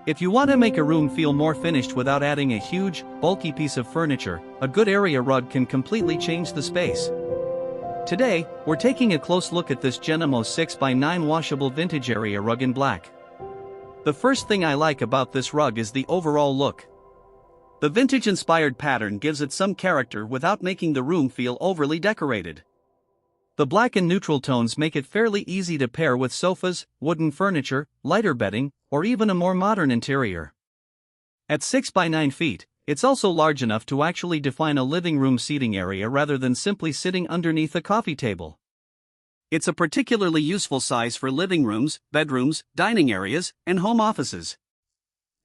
If you want to make a room feel more finished without adding a huge, bulky piece of furniture, a good area rug can completely change the space. Today, we're taking a close look at this GENIMO 6x9 washable vintage area rug in black. The first thing I like about this rug is the overall look. The vintage-inspired pattern gives it some character without making the room feel overly decorated. The black and neutral tones make it fairly easy to pair with sofas, wooden furniture, lighter bedding, or even a more modern interior. At 6 by 9 feet, it's also large enough to actually define a living room seating area rather than simply sitting underneath a coffee table. It's a particularly useful size for living rooms, bedrooms, dining areas, and home offices.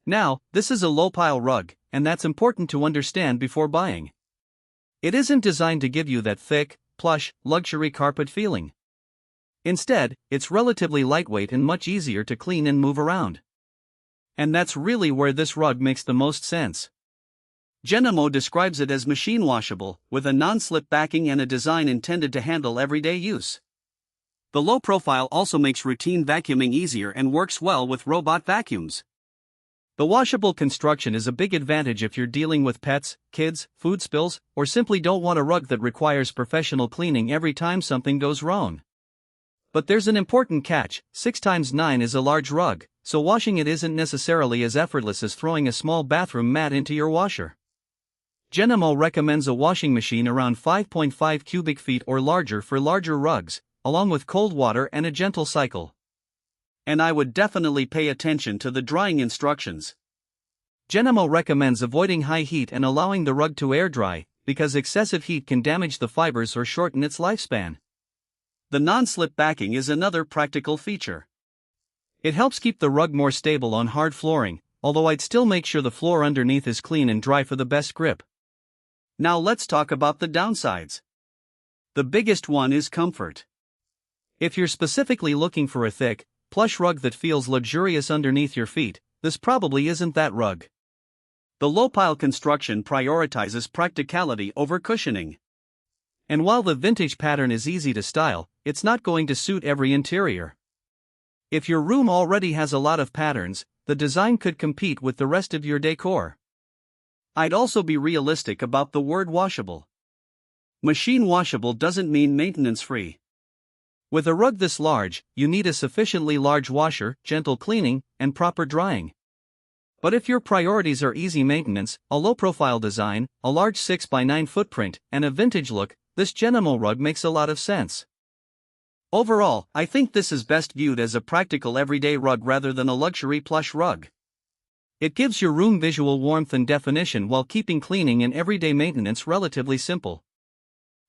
Now, this is a low-pile rug, and that's important to understand before buying. It isn't designed to give you that thick, plush, luxury carpet feeling. Instead, it's relatively lightweight and much easier to clean and move around. And that's really where this rug makes the most sense. GENIMO describes it as machine washable, with a non-slip backing and a design intended to handle everyday use. The low profile also makes routine vacuuming easier and works well with robot vacuums. The washable construction is a big advantage if you're dealing with pets, kids, food spills, or simply don't want a rug that requires professional cleaning every time something goes wrong. But there's an important catch: 6x9 is a large rug, so washing it isn't necessarily as effortless as throwing a small bathroom mat into your washer. GENIMO recommends a washing machine around 5.5 cubic feet or larger for larger rugs, along with cold water and a gentle cycle. And I would definitely pay attention to the drying instructions. GENIMO recommends avoiding high heat and allowing the rug to air dry, because excessive heat can damage the fibers or shorten its lifespan. The non-slip backing is another practical feature. It helps keep the rug more stable on hard flooring, although I'd still make sure the floor underneath is clean and dry for the best grip. Now let's talk about the downsides. The biggest one is comfort. If you're specifically looking for a thick, plush rug that feels luxurious underneath your feet, this probably isn't that rug. The low-pile construction prioritizes practicality over cushioning. And while the vintage pattern is easy to style, it's not going to suit every interior. If your room already has a lot of patterns, the design could compete with the rest of your decor. I'd also be realistic about the word washable. Machine washable doesn't mean maintenance-free. With a rug this large, you need a sufficiently large washer, gentle cleaning, and proper drying. But if your priorities are easy maintenance, a low-profile design, a large 6x9 footprint, and a vintage look, this GENIMO rug makes a lot of sense. Overall, I think this is best viewed as a practical everyday rug rather than a luxury plush rug. It gives your room visual warmth and definition while keeping cleaning and everyday maintenance relatively simple.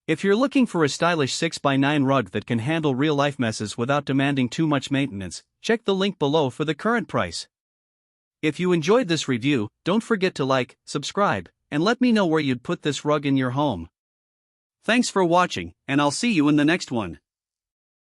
If you're looking for a stylish 6x9 rug that can handle real-life messes without demanding too much maintenance, check the link below for the current price. If you enjoyed this review, don't forget to like, subscribe, and let me know where you'd put this rug in your home. Thanks for watching, and I'll see you in the next one.